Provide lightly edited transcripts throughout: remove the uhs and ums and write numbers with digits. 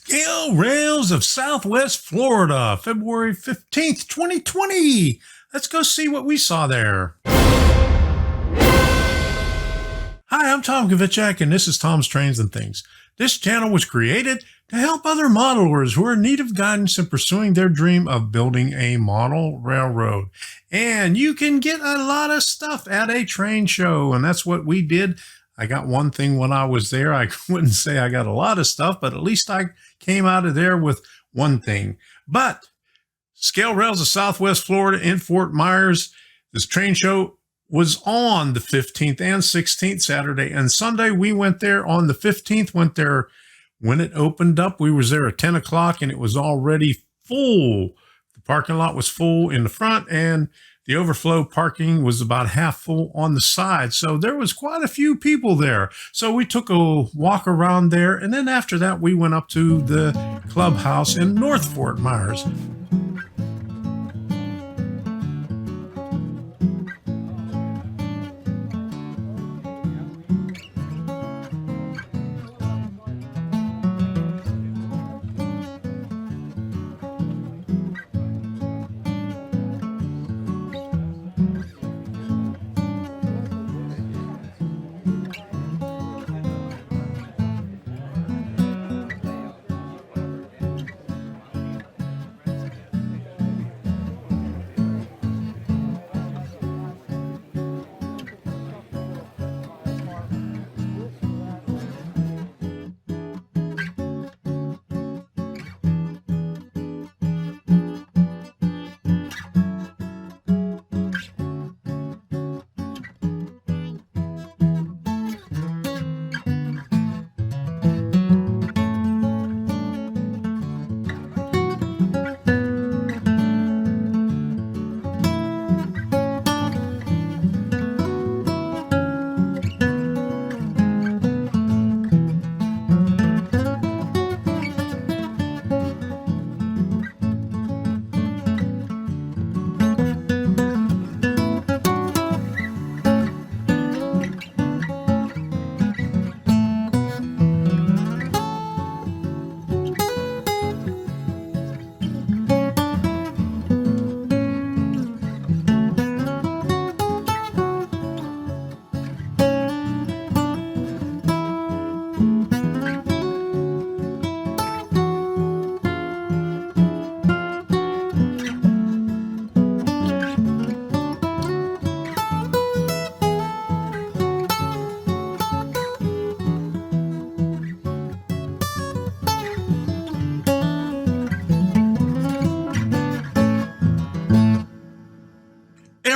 Scale Rails of Southwest Florida, February 15th, 2020. Let's go see what we saw there. Hi, I'm Tom Kovichak, and this is Tom's Trains and Things. This channel was created to help other modelers who are in need of guidance in pursuing their dream of building a model railroad. And you can get a lot of stuff at a train show, and that's what we did. I got one thing when I was there. I wouldn't say I got a lot of stuff, but at least I came out of there with one thing. But Scale Rails of Southwest Florida in Fort Myers, this train show was on the 15th and 16th, Saturday and Sunday. We went there on the 15th, went there when it opened up. We was there at 10 o'clock and it was already full. The parking lot was full in the front and the overflow parking was about half full on the side. So there was quite a few people there. So we took a walk around there. And then after that, we went up to the Clubhouse in North Fort Myers.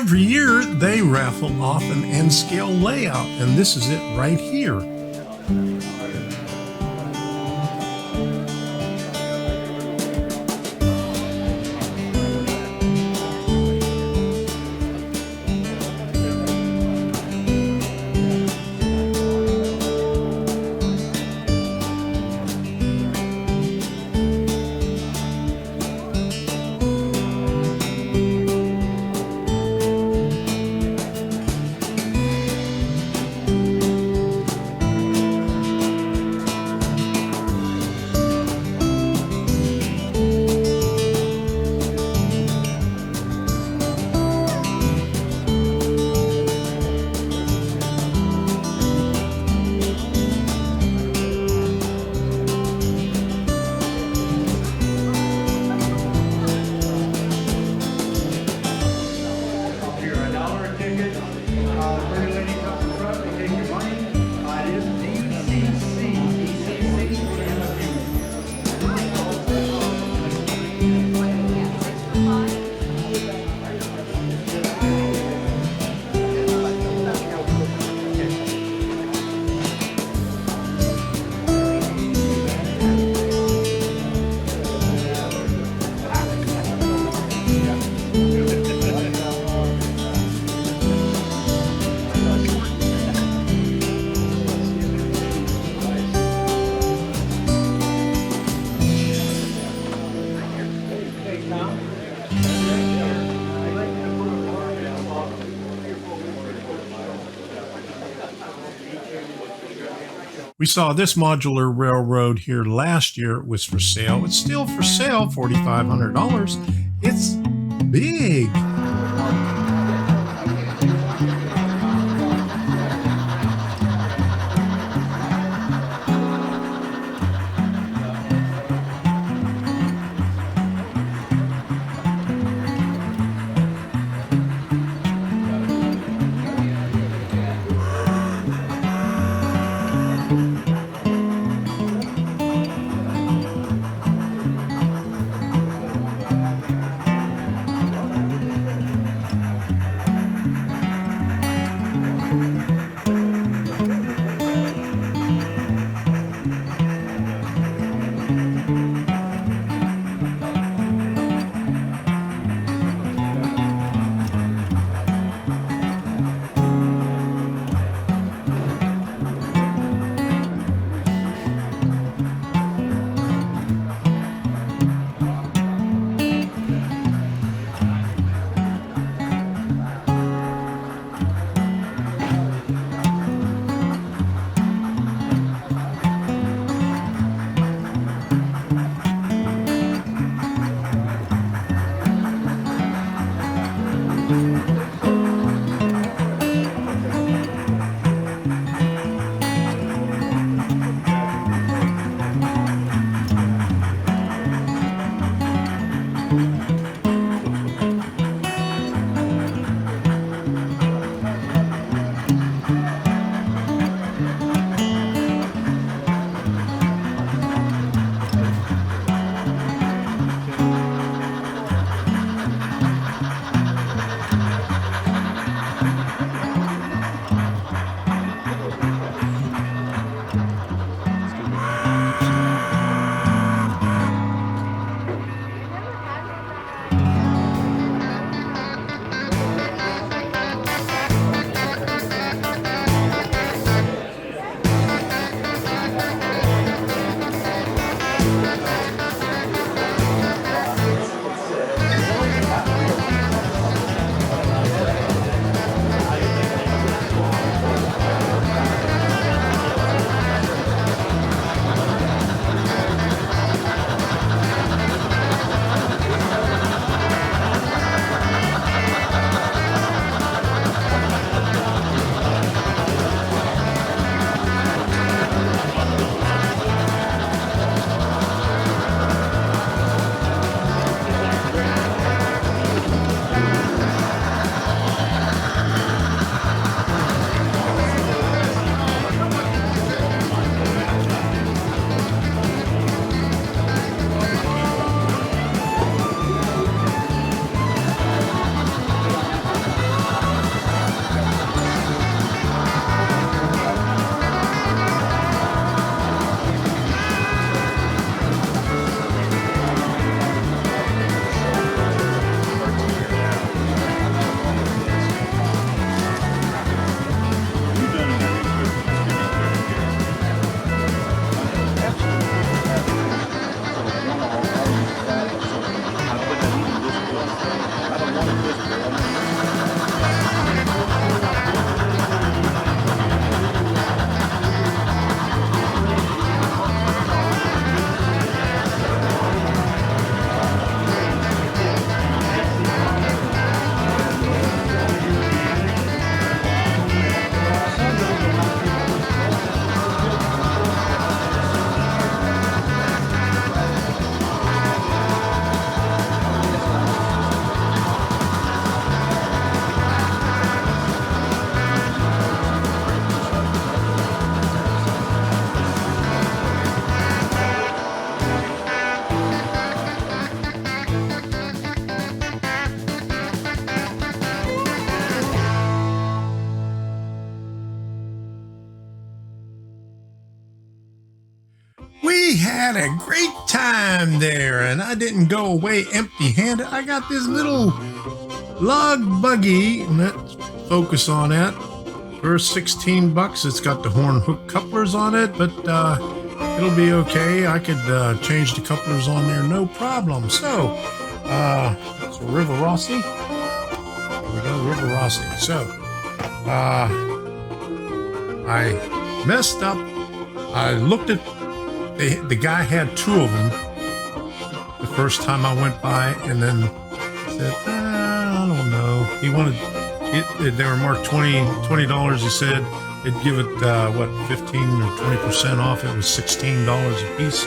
Every year, they raffle off an N-scale layout, and this is it right here. We saw this modular railroad here last year. It was for sale. It's still for sale, $4,500. It's big. We had a great time there, and I didn't go away empty-handed. I got this little log buggy, and let's focus on that. For $16, it's got the horn hook couplers on it, but it'll be okay. I could change the couplers on there, no problem. So, River Rossi. Here we go, River Rossi. So, I messed up I looked at, the guy had 2 of them the first time I went by, and then said, I don't know. He wanted, they were marked $20. He said it'd give it, 15 or 20% off. It was $16 a piece.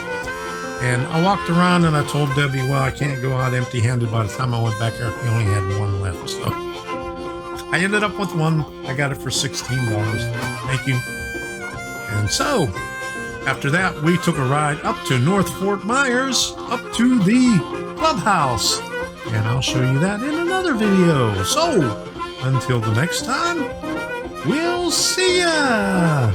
And I walked around and I told Debbie, well, I can't go out empty-handed. By the time I went back there, he only had 1 left. So I ended up with 1. I got it for $16. Thank you. And so after that, we took a ride up to North Fort Myers, up to the Clubhouse. And I'll show you that in another video. So until the next time, we'll see ya.